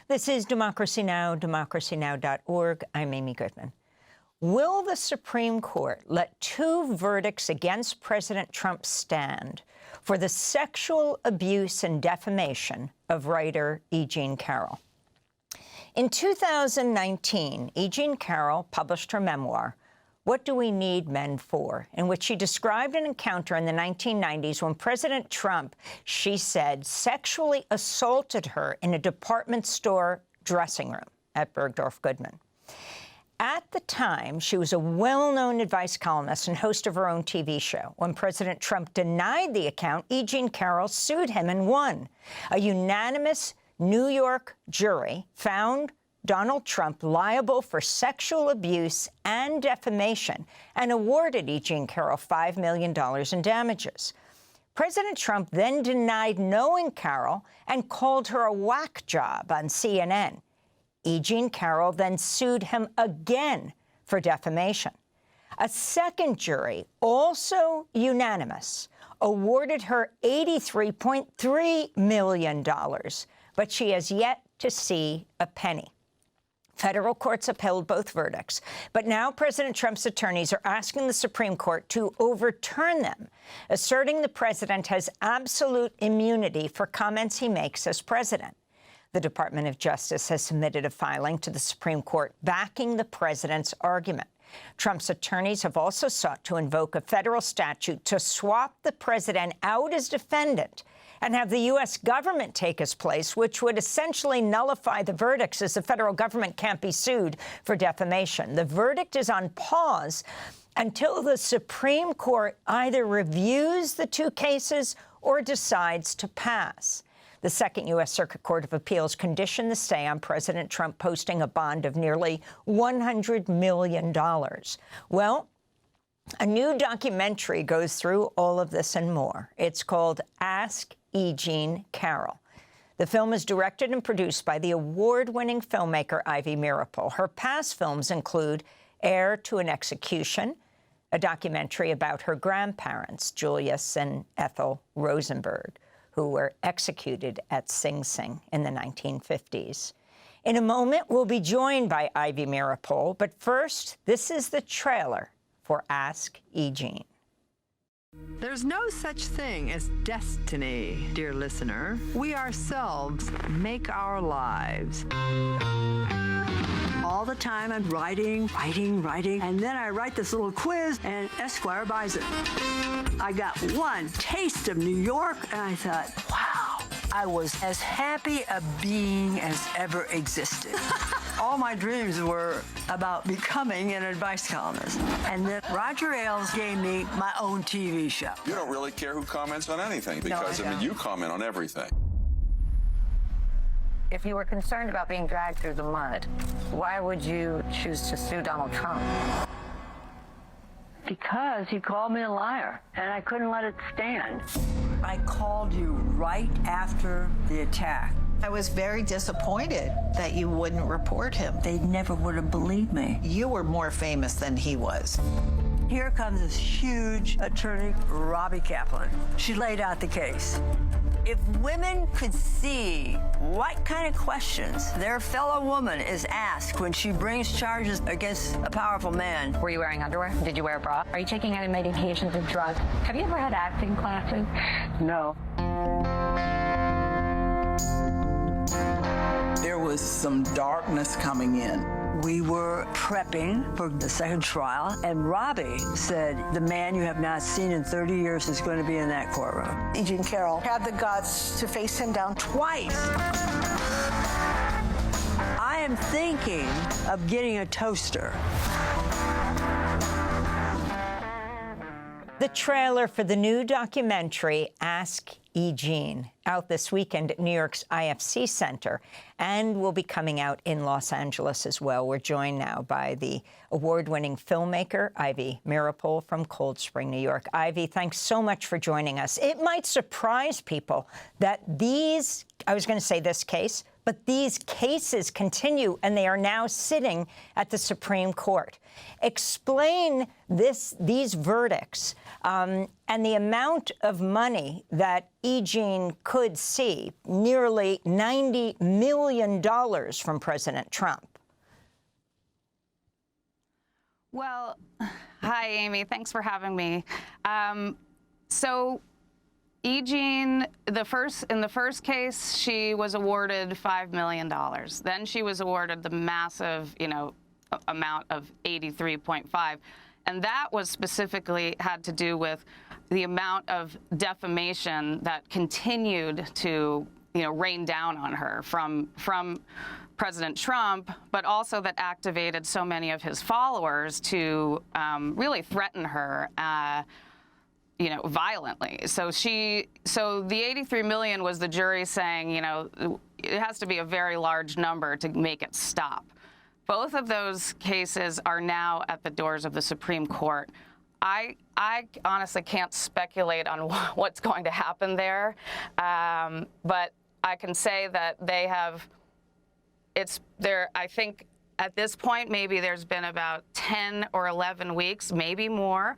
This is Democracy Now!, democracynow.org. I'm Amy Goodman. Will the Supreme Court let two verdicts against President Trump stand for the sexual abuse and defamation of writer E. Jean Carroll? In 2019, E. Jean Carroll published her memoir, What Do We Need Men For?, in which she described an encounter in the 1990s when President Trump, she said, sexually assaulted her in a department store dressing room at Bergdorf Goodman. At the time, she was a well-known advice columnist and host of her own TV show. When President Trump denied the account, E. Jean Carroll sued him and won. A unanimous New York jury found Donald Trump liable for sexual abuse and defamation and awarded E. Jean Carroll $5 million in damages. President Trump then denied knowing Carroll and called her a whack job on CNN. E. Jean Carroll then sued him again for defamation. A second jury, also unanimous, awarded her $83.3 million, but she has yet to see a penny. Federal courts upheld both verdicts, but now President Trump's attorneys are asking the Supreme Court to overturn them, asserting the president has absolute immunity for comments he makes as president. The Department of Justice has submitted a filing to the Supreme Court backing the president's argument. Trump's attorneys have also sought to invoke a federal statute to swap the president out as defendant and have the U.S. government take his place, which would essentially nullify the verdicts, as the federal government can't be sued for defamation. The verdict is on pause until the Supreme Court either reviews the two cases or decides to pass. The Second U.S. Circuit Court of Appeals conditioned the stay on President Trump posting a bond of nearly $100 million. Well, a new documentary goes through all of this and more. It's called Ask E. Jean Carroll. The film is directed and produced by the award-winning filmmaker Ivy Meeropol. Her past films include Heir to an Execution, a documentary about her grandparents, Julius and Ethel Rosenberg, who were executed at Sing Sing in the 1950s. In a moment, we'll be joined by Ivy Meeropol, but first, this is the trailer for Ask E. Jean. There's no such thing as destiny, dear listener. We ourselves make our lives. All the time I'm writing, and then I write this little quiz, and Esquire buys it. I got one taste of New York, and I thought, wow, I was as happy a being as ever existed. All my dreams were about becoming an advice columnist. And then Roger Ailes gave me my own TV show. You don't really care who comments on anything because, No, I mean, you comment on everything. If you were concerned about being dragged through the mud, why would you choose to sue Donald Trump? Because he called me a liar, and I couldn't let it stand. I called you right after the attack. I was very disappointed that you wouldn't report him. They never would have believed me. You were more famous than he was. Here comes this huge attorney, Robbie Kaplan. She laid out the case. If women could see what kind of questions their fellow woman is asked when she brings charges against a powerful man. Were you wearing underwear? Did you wear a bra? Are you taking any medications or drugs? Have you ever had acting classes? No. There was some darkness coming in. We were prepping for the second trial, and Robbie said, the man you have not seen in 30 years is going to be in that courtroom. E. Jean Carroll had the guts to face him down twice. I am thinking of getting a toaster. The trailer for the new documentary, Ask E. Jean, out this weekend at New York's IFC Center, and will be coming out in Los Angeles as well. We're joined now by the award-winning filmmaker, Ivy Meeropol from Cold Spring, New York. Ivy, thanks so much for joining us. It might surprise people that this case, But these cases continue, and they are now sitting at the Supreme Court. Explain these verdicts and the amount of money that E. Jean could see, nearly $90 million from President Trump. Well, hi, Amy. Thanks for having me. So E. Jean, in the first case, she was awarded $5 million. Then she was awarded the massive, amount of 83.5. And that was specifically had to do with the amount of defamation that continued to, rain down on her from President Trump, but also that activated so many of his followers to really threaten her, violently. So the 83 million was the jury saying, it has to be a very large number to make it stop. Both of those cases are now at the doors of the Supreme Court. I honestly can't speculate on what's going to happen there, but I can say that they have. I think at this point, maybe there's been about 10 or 11 weeks, maybe more,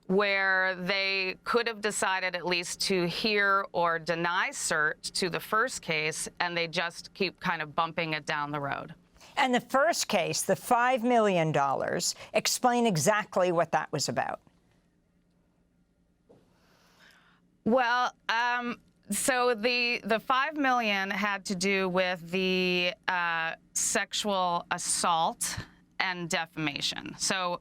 where they could have decided at least to hear or deny cert to the first case, and they just keep kind of bumping it down the road. And the first case, the $5 million, explain exactly what that was about. Well, so the $5 million had to do with the sexual assault and defamation. So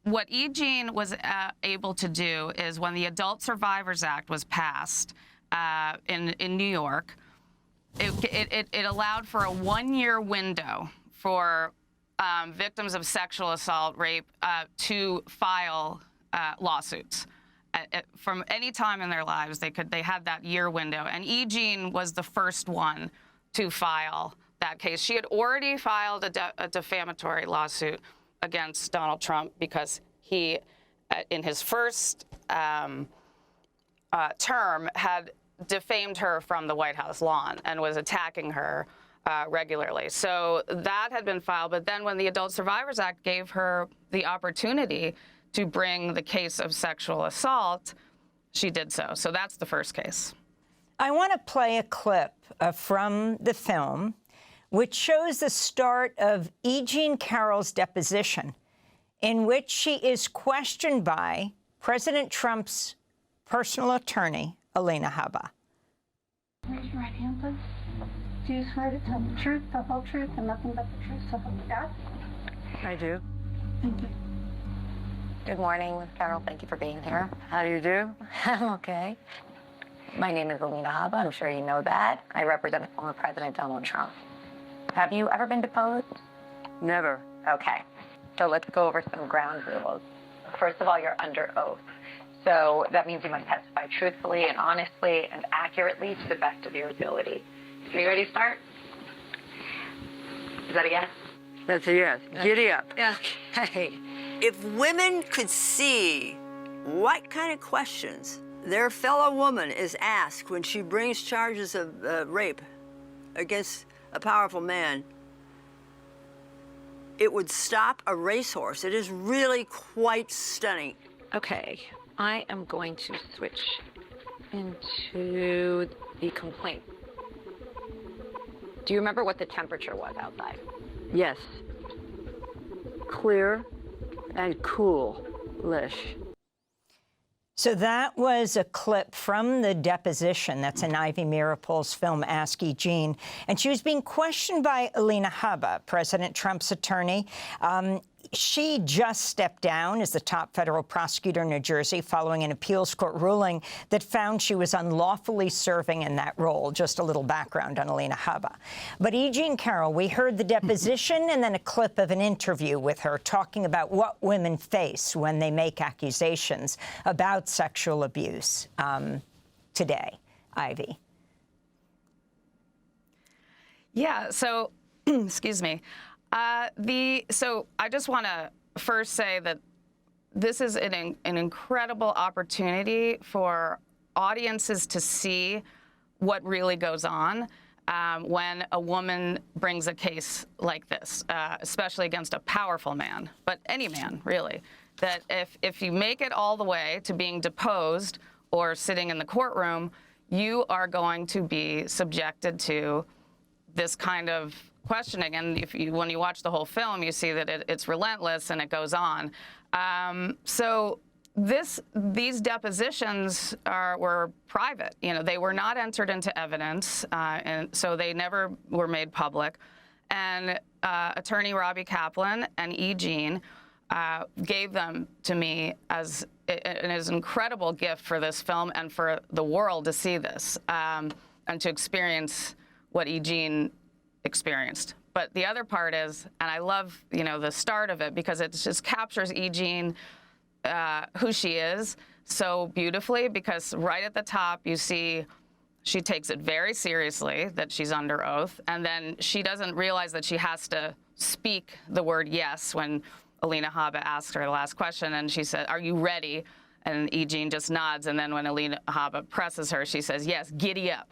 what E. Jean was able to do is when the Adult Survivors Act was passed in New York, it allowed for a 1-year window for victims of sexual assault, rape, to file lawsuits. From any time in their lives, they had that year window. And E. Jean was the first one to file that case. She had already filed a defamatory lawsuit against Donald Trump because he, in his first term, had defamed her from the White House lawn and was attacking her regularly. So that had been filed. But then when the Adult Survivors Act gave her the opportunity to bring the case of sexual assault, she did so. So that's the first case. I want to play a clip from the film, which shows the start of E. Jean Carroll's deposition, in which she is questioned by President Trump's personal attorney, Alina Habba. Raise your right hand, please. Do you swear to tell the truth, the whole truth, and nothing but the truth, so help you God? I do. Thank you. Good morning, Ms. Carroll. Thank you for being here. How do you do? I'm okay. My name is Alina Habba. I'm sure you know that. I represent former President Donald Trump. Have you ever been deposed? Never. Okay. So let's go over some ground rules. First of all, you're under oath. So that means you must testify truthfully and honestly and accurately to the best of your ability. Are you ready to start? Is that a yes? That's a yes. Giddy up. Yeah. Hey, if women could see what kind of questions their fellow woman is asked when she brings charges of rape against a powerful man, it would stop a racehorse. It is really quite stunning. Okay. I am going to switch into the complaint. Do you remember what the temperature was outside? Yes. Clear and cool-ish. So that was a clip from the deposition. That's in Ivy Mirapol's film, Ask E. Jean. And she was being questioned by Alina Habba, President Trump's attorney. She just stepped down as the top federal prosecutor in New Jersey following an appeals court ruling that found she was unlawfully serving in that role. Just a little background on Alina Habba. But E. Jean Carroll, we heard the deposition and then a clip of an interview with her talking about what women face when they make accusations about sexual abuse today. Ivy. Yeah, so, excuse me. So I just want to first say that this is an incredible opportunity for audiences to see what really goes on. when a woman brings a case like this, especially against a powerful man, but any man, really, that if you make it all the way to being deposed or sitting in the courtroom, you are going to be subjected to this kind of questioning. And when you watch the whole film, you see that it's relentless and it goes on. So these depositions were private. You know, they were not entered into evidence, and so they never were made public. And attorney Robbie Kaplan and E. Jean gave them to me as an incredible gift for this film and for the world to see this and to experience what E. Jean experienced. But the other part is, and I love, you know, the start of it because it just captures E. Jean, who she is, so beautifully, because right at the top you see she takes it very seriously that she's under oath, and then she doesn't realize that she has to speak the word yes when Alina Habba asked her the last question, and she said, "Are you ready?" And E. Jean just nods, and then when Alina Habba presses her, she says, "Yes, giddy up."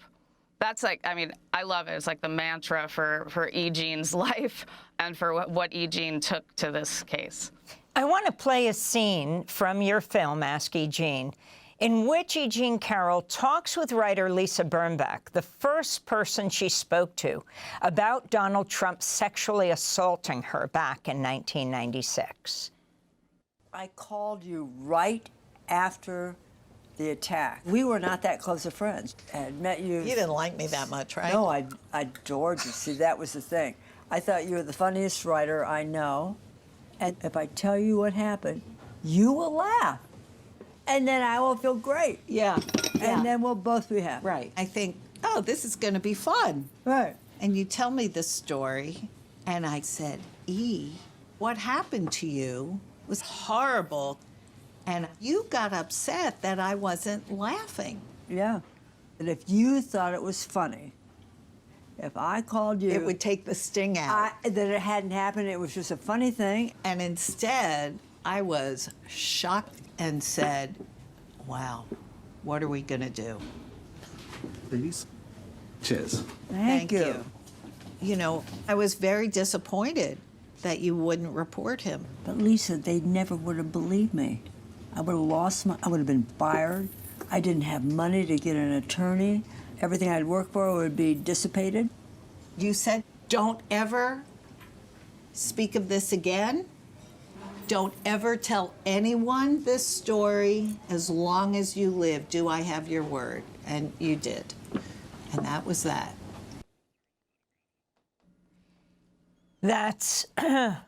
That's like, I mean, I love it. It's like the mantra for E. Jean's life and for what E. Jean took to this case. I want to play a scene from your film, Ask E. Jean, in which E. Jean Carroll talks with writer Lisa Birnbach, the first person she spoke to, about Donald Trump sexually assaulting her back in 1996. I called you right after the attack. We were not that close of friends. I had met you. You didn't like me that much, right? No, I adored you. See, that was the thing. I thought you were the funniest writer I know. And if I tell you what happened, you will laugh. And then I will feel great. Yeah. And then we'll both be happy. Right. I think, oh, this is going to be fun. Right. And you tell me the story, and I said, E, what happened to you was horrible. And you got upset that I wasn't laughing. Yeah. And if you thought it was funny, if I called you... It would take the sting out. That it hadn't happened, it was just a funny thing. And instead, I was shocked and said, wow, what are we going to do? Please. Cheers. Thank you. You know, I was very disappointed that you wouldn't report him. But Lisa, they never would have believed me. I would have lost I would have been fired. I didn't have money to get an attorney. Everything I'd worked for would be dissipated. You said, don't ever speak of this again. Don't ever tell anyone this story as long as you live. Do I have your word? And you did. And that was that. That's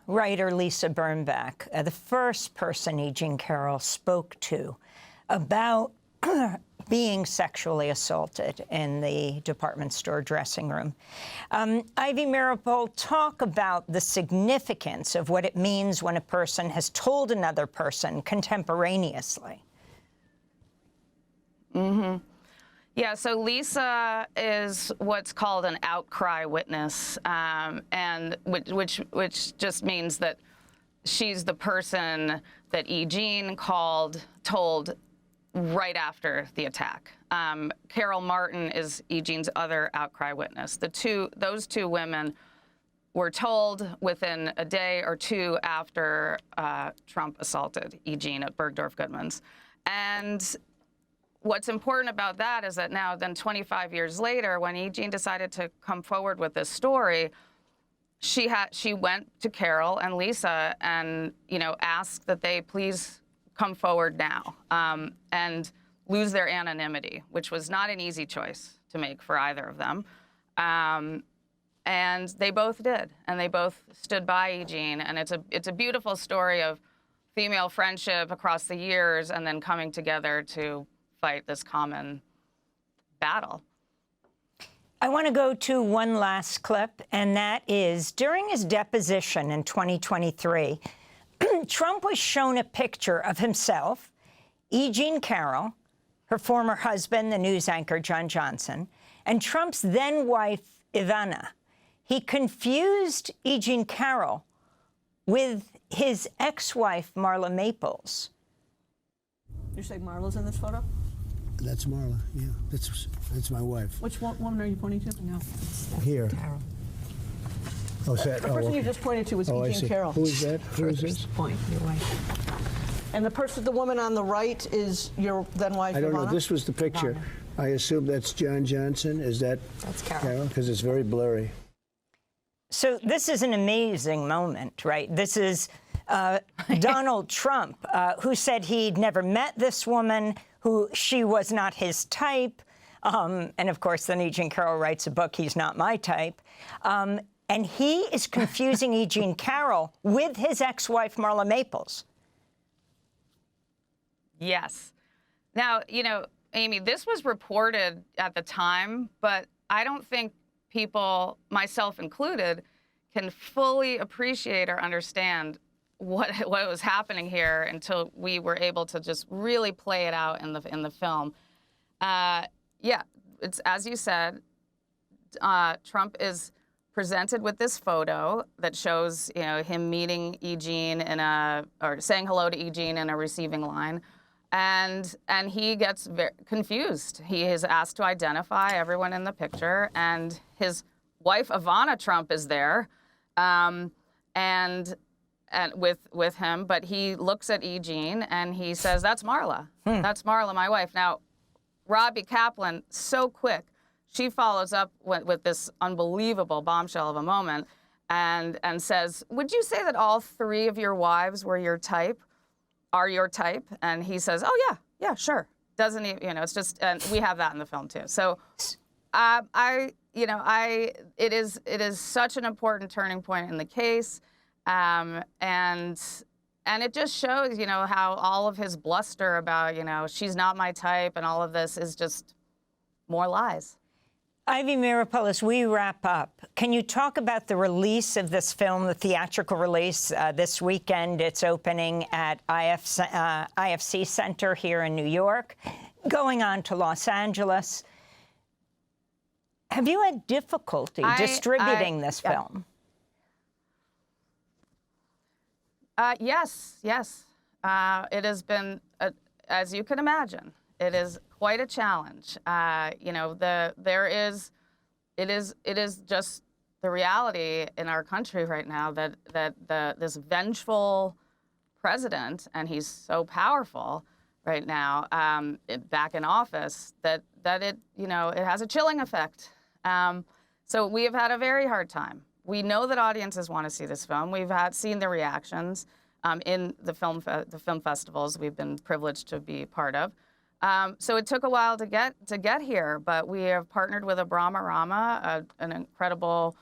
writer Lisa Birnbach, the first person E. Jean Carroll spoke to about being sexually assaulted in the department store dressing room. Ivy Mirapol, talk about the significance of what it means when a person has told another person contemporaneously. Mm-hmm. Yeah, so Lisa is what's called an outcry witness, and which just means that she's the person that E. Jean told right after the attack. Carroll Martin is E. Jean's other outcry witness. Those two women were told within a day or two after Trump assaulted E. Jean at Bergdorf Goodman's. And what's important about that is that now, then 25 years later, when E. Jean decided to come forward with this story, she went to Carroll and Lisa and, you know, asked that they please come forward now and lose their anonymity, which was not an easy choice to make for either of them. And they both did, and they both stood by E. Jean, and it's a beautiful story of female friendship across the years and then coming together to fight this common battle. I want to go to one last clip, and that is during his deposition in 2023, Trump was shown a picture of himself, E. Jean Carroll, her former husband, the news anchor John Johnson, and Trump's then-wife, Ivana. He confused E. Jean Carroll with his ex-wife, Marla Maples. You're saying Marla's in this photo? That's Marla. Yeah, that's my wife. Which woman are you pointing to? No. Here. Carroll. Oh, is that? The person you just pointed to was I E. see. Jean Carroll. Who is that? Who is this? Point, your wife. And the woman on the right is your then wife, I don't know. Ivana? This was the picture. I assume that's John Johnson. Is that? That's Carroll. Because it's very blurry. So this is an amazing moment, right? This is Donald Trump, who said he'd never met this woman, who she was not his type. And of course, then E. Jean Carroll writes a book, He's Not My Type. And he is confusing E. Jean Carroll with his ex-wife, Marla Maples. Yes. Now, you know, Amy, this was reported at the time, but I don't think people, myself included, can fully appreciate or understand what was happening here until we were able to just really play it out in the film. Yeah, it's as you said. Trump is presented with this photo that shows, you know, him meeting E. Jean or saying hello to E. Jean in a receiving line. And he gets very confused. He is asked to identify everyone in the picture, and his wife Ivana Trump is there, and with him. But he looks at E. Jean and he says, "That's Marla. That's Marla, my wife." Now, Robbie Kaplan, so quick, she follows up with this unbelievable bombshell of a moment, and says, "Would you say that all three of your wives were your type? Are your type?" And he says, "Oh yeah, sure." Doesn't he? You know, it's just, and we have that in the film too. So, it is such an important turning point in the case, and it just shows, you know, how all of his bluster about, you know, she's not my type and all of this is just more lies. Ivy Mirapool, as we wrap up, can you talk about the release of this film, the theatrical release this weekend? It's opening at IFC Center here in New York, going on to Los Angeles. Have you had difficulty distributing this film? Yes. It has been, as you can imagine, it is quite a challenge. You know, it is just the reality in our country right now that this vengeful president, and he's so powerful right now, back in office, that it, you know, it has a chilling effect. So we have had a very hard time. We know that audiences want to see this film. We've seen the reactions in the film festivals we've been privileged to be part of. So it took a while to get here, but we have partnered with Abrama Rama, an incredible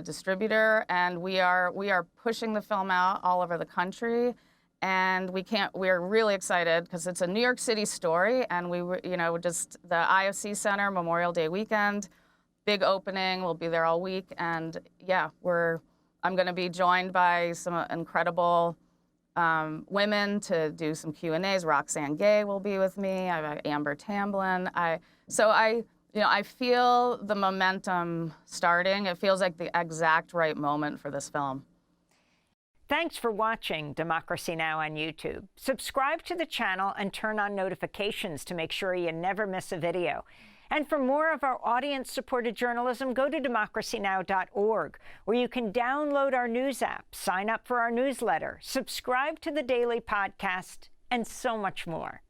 distributor, and we are pushing the film out all over the country. And we're really excited because it's a New York City story, and just the IFC Center Memorial Day weekend, big opening. We'll be there all week, and yeah, I'm going to be joined by some incredible women to do some Q&As. Roxane Gay will be with me. I have Amber Tamblyn. I feel the momentum starting. It feels like the exact right moment for this film. Thanks for watching Democracy Now! On YouTube. Subscribe to the channel and turn on notifications to make sure you never miss a video. And for more of our audience-supported journalism, go to democracynow.org, where you can download our news app, sign up for our newsletter, subscribe to the daily podcast, and so much more.